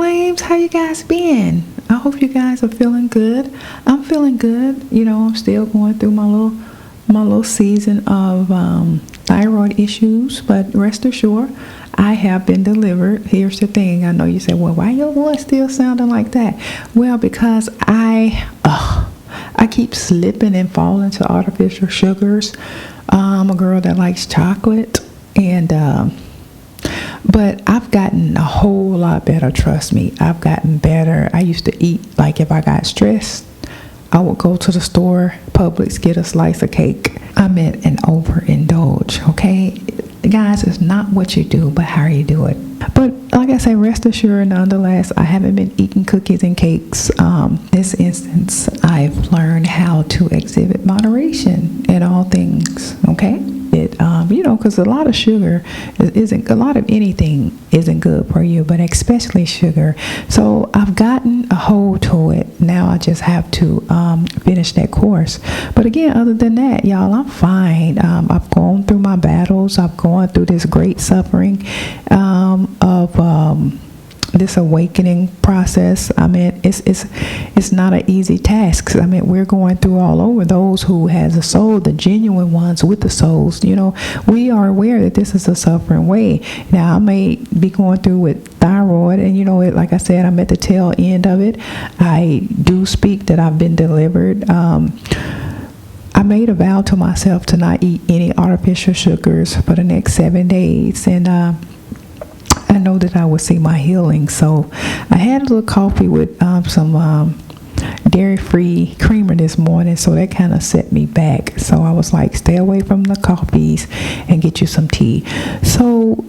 Flames, how you guys been? I hope you guys are feeling good. I'm feeling good. You know, I'm still going through my little season of thyroid issues, but rest assured, I have been delivered. Here's the thing. I know you say, well, why your voice still sounding like that? Well, because I keep slipping and falling to artificial sugars. I'm a girl that likes chocolate, and but I've gotten a whole lot better. Trust me, I've gotten better. I used to eat, like, if I got stressed, I would go to the store, Publix, get a slice of cake. I meant an overindulge, okay? Guys, it's not what you do, but how you do it. But like I say, rest assured, nonetheless, I haven't been eating cookies and cakes. This instance, I've learned how to exhibit moderation in all things, okay? You know, because a lot of sugar a lot of anything isn't good for you, but especially sugar. So I've gotten a hold to it. Now I just have to finish that course. But again, other than that, y'all, I'm fine. I've gone through my battles. I've gone through this great suffering of this awakening process. I mean, it's not an easy task. I mean, we're going through all over. Those who has a soul, the genuine ones with the souls, you know, we are aware that this is a suffering way. Now, I may be going through with thyroid, and you know, like I said, I'm at the tail end of it. I do speak that I've been delivered. I made a vow to myself to not eat any artificial sugars for the next 7 days, and I know that I will see my healing. So I had a little coffee with some dairy-free creamer this morning, so that kind of set me back. So I was like, stay away from the coffees and get you some tea. So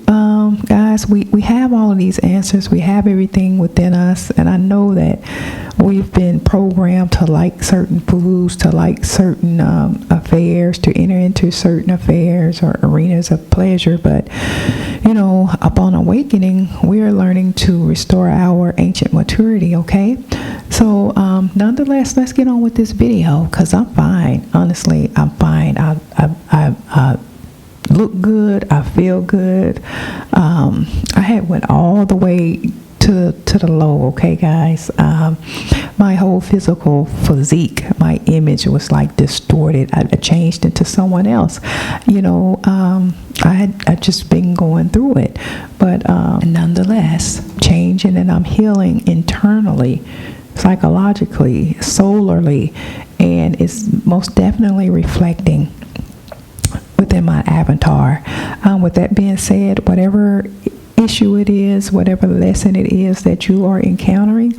guys, we have all of these answers. We have everything within us, and I know that we've been programmed to like certain foods, to like certain affairs, to enter into certain affairs or arenas of pleasure. But you know, upon awakening, we are learning to restore our ancient maturity, okay? So nonetheless, let's get on with this video, because I'm fine. Honestly, I'm fine. I look good. I feel good. I had went all the way to the low, okay, guys? My whole physical physique, my image was like distorted. I changed into someone else. You know, I just been going through it, but nonetheless, changing, and I'm healing internally, psychologically, solarly, and it's most definitely reflecting within my avatar. With that being said, whatever issue it is, whatever lesson it is that you are encountering,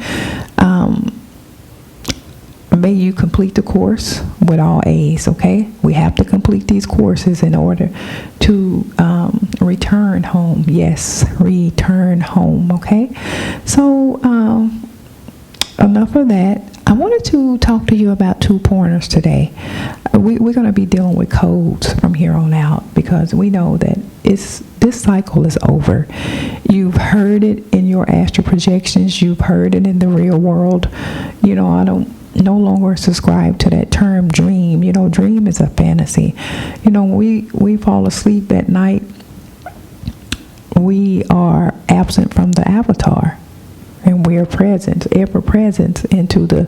may you complete the course with all A's, okay? We have to complete these courses in order to return home. Yes, return home, okay? So enough of that. I wanted to talk to you about 2 pointers today. We're going to be dealing with codes from here on out, because we know that this cycle is over. You've heard it in your astral projections. You've heard it in the real world. You know, I don't no longer subscribe to that term dream. You know, dream is a fantasy. You know, we fall asleep at night, we are absent from the avatar, and we are present, ever present, into the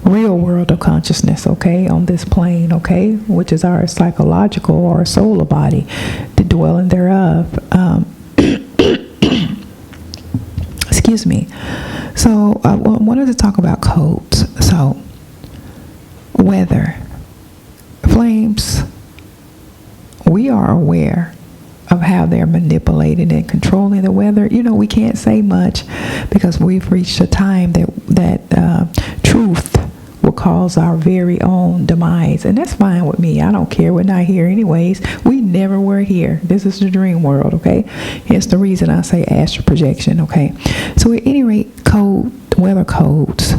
real world of consciousness, okay, on this plane, okay, which is our psychological or solar body, the dwelling thereof. Excuse me. So I wanted to talk about codes. So weather, flames, we are aware of how they're manipulating and controlling the weather. You know, we can't say much, because we've reached a time that truth will cause our very own demise, and that's fine with me. I don't care. We're not here anyways. We never were here. This is the dream world, okay? Hence the reason I say astral projection, okay? So at any rate, weather codes,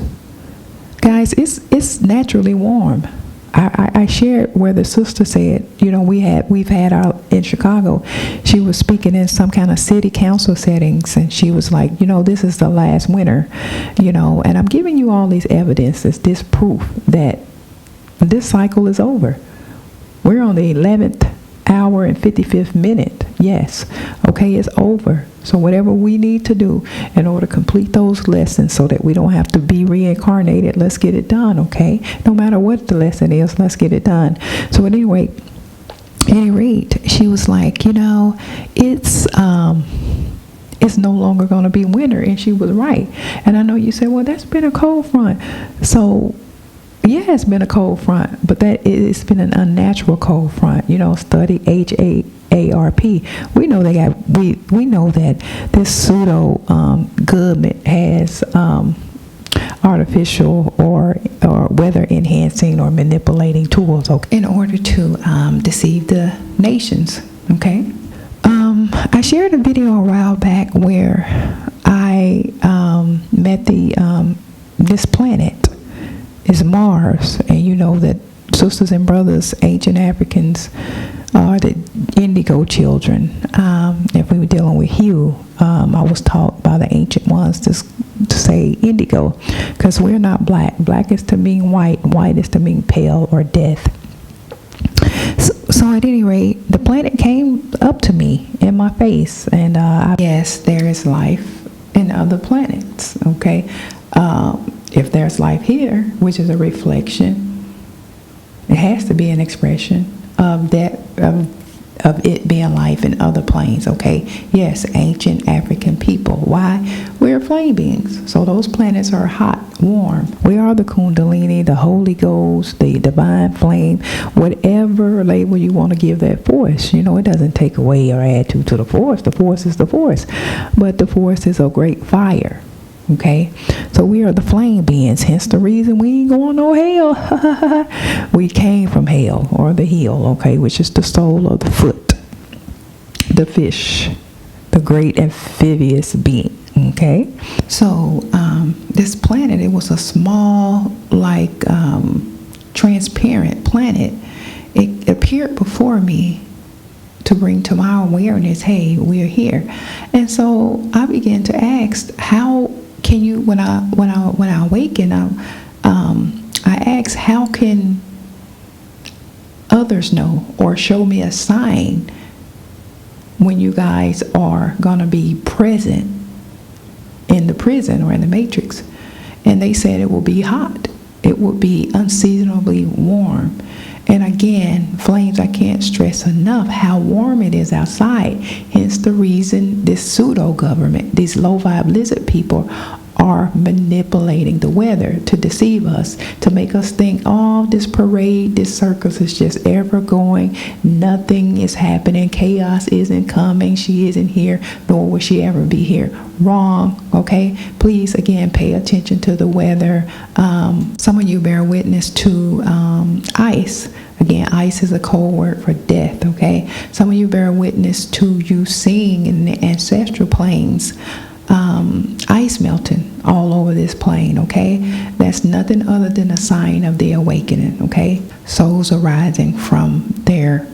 guys, it's naturally warm. I shared where the sister said, you know, we've had our, in Chicago, she was speaking in some kind of city council settings, and she was like, you know, this is the last winter, you know, and I'm giving you all these evidences, this proof that this cycle is over. We're on the 11th hour and 55th minute. Yes. Okay, it's over. So whatever we need to do in order to complete those lessons so that we don't have to be reincarnated, let's get it done, okay? No matter what the lesson is, let's get it done. So at any rate, she was like, it's no longer going to be winter. And she was right. And I know you said, well, that's been a cold front. So yeah, it's been a cold front, but it's been an unnatural cold front. Study HAARP. We know we know that this pseudo government has artificial or weather enhancing or manipulating tools, okay, in order to deceive the nations. Okay. I shared a video a while back where I met this planet is Mars, and you know that sisters and brothers, ancient Africans are the indigo children. If we were dealing with hue, I was taught by the ancient ones to say indigo, because we're not black. Black is to mean white, white is to mean pale or death. So at any rate, the planet came up to me in my face, and yes, there is life in other planets, okay? If there's life here, which is a reflection, it has to be an expression of that, of it being life in other planes, okay? Yes, ancient African people. Why? We're flame beings. So those planets are hot, warm. We are the Kundalini, the Holy Ghost, the divine flame, whatever label you want to give that force. It doesn't take away or add to the force. The force is the force. But the force is a great fire. Okay, so we are the flame beings, hence the reason we ain't going no hell. We came from hell, or the heel, okay, which is the soul of the foot, the fish, the great amphibious being. Okay, so this planet, it was a small, like transparent planet. It appeared before me to bring to my awareness, hey, we're here. And so I began to ask, how can you, when I awaken, I ask, how can others know or show me a sign when you guys are gonna be present in the prison or in the matrix? And they said it will be hot. It will be unseasonably warm. And again, flames, I can't stress enough how warm it is outside. Hence the reason this pseudo-government, these low-vibe lizard people, are manipulating the weather to deceive us, to make us think, oh, this parade, this circus is just ever going. Nothing is happening. Chaos isn't coming. She isn't here, nor will she ever be here. Wrong, okay? Please, again, pay attention to the weather. Some of you bear witness to ice. Again, ice is a code word for death, okay? Some of you bear witness to you seeing in the ancestral planes ice melting all over this plane, okay? That's nothing other than a sign of the awakening, okay? Souls arising from their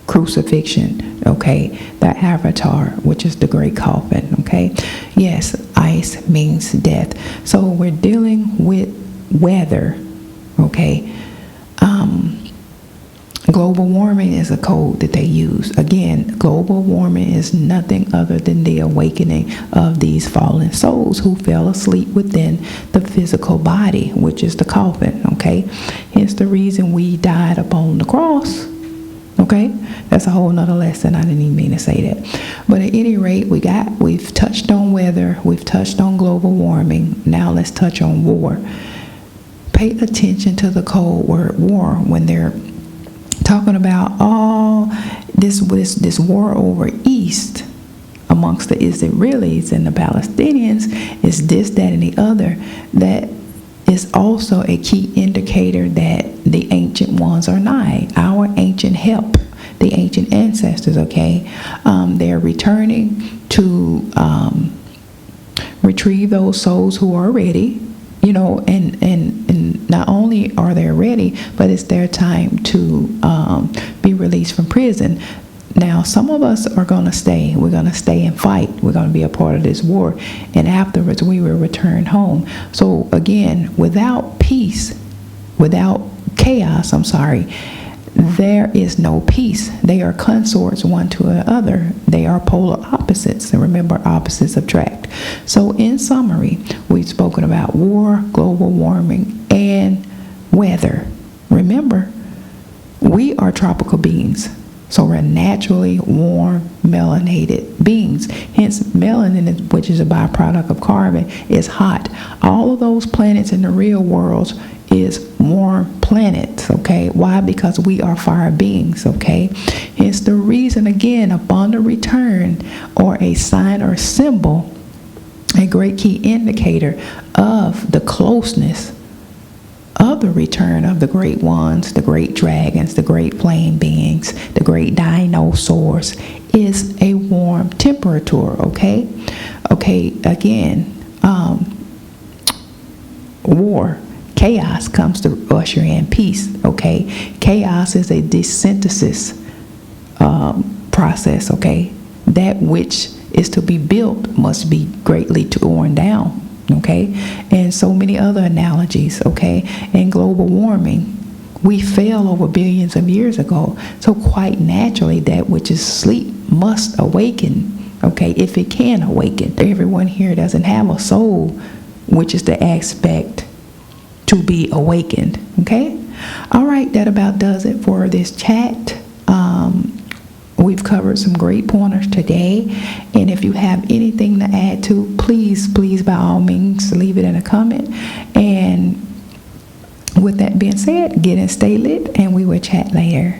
crucifixion, okay? The avatar, which is the great coffin, okay? Yes, ice means death. So we're dealing with weather, okay? Global warming is a code that they use. Again, global warming is nothing other than the awakening of these fallen souls who fell asleep within the physical body, which is the coffin, okay? Hence the reason we died upon the cross, okay? That's a whole nother lesson. I didn't even mean to say that. But at any rate, we've touched on weather, we've touched on global warming. Now let's touch on war. Pay attention to the code word war when they're talking about this war over East amongst the Israelis and the Palestinians is this, that, and the other. That is also a key indicator that the ancient ones are nigh. Our ancient help, the ancient ancestors, okay? They're returning to retrieve those souls who are ready, and not only are they ready, but it's their time to be released from prison. Now, some of us are going to stay. We're going to stay and fight. We're going to be a part of this war. And afterwards, we will return home. So again, without peace, without chaos, there is no peace. They are consorts one to another. They are polar opposites. And remember, opposites attract. So in summary, we've spoken about war, global warming, and weather. Remember, we are tropical beings. So we're naturally warm, melanated beings. Hence, melanin, which is a byproduct of carbon, is hot. All of those planets in the real world is warm planets, okay? Why? Because we are fire beings, okay? Hence the reason, again, upon the return, or a sign or symbol, a great key indicator of the closeness of the return of the great ones, the great dragons, the great flame beings, the great dinosaurs, is a warm temperature, okay? Okay, again, war, chaos comes to usher in peace, okay? Chaos is a desynthesis process, okay? That which is to be built must be greatly torn down. Okay, and so many other analogies, okay? In global warming, we fell over billions of years ago. So quite naturally, that which is asleep must awaken, okay, if it can awaken. Everyone here doesn't have a soul, which is the aspect to be awakened, okay? All right, that about does it for this chat. We've covered some great pointers today, and if you have anything to add to, please by all means leave it in a comment. And with that being said, get and stay lit, and we will chat later.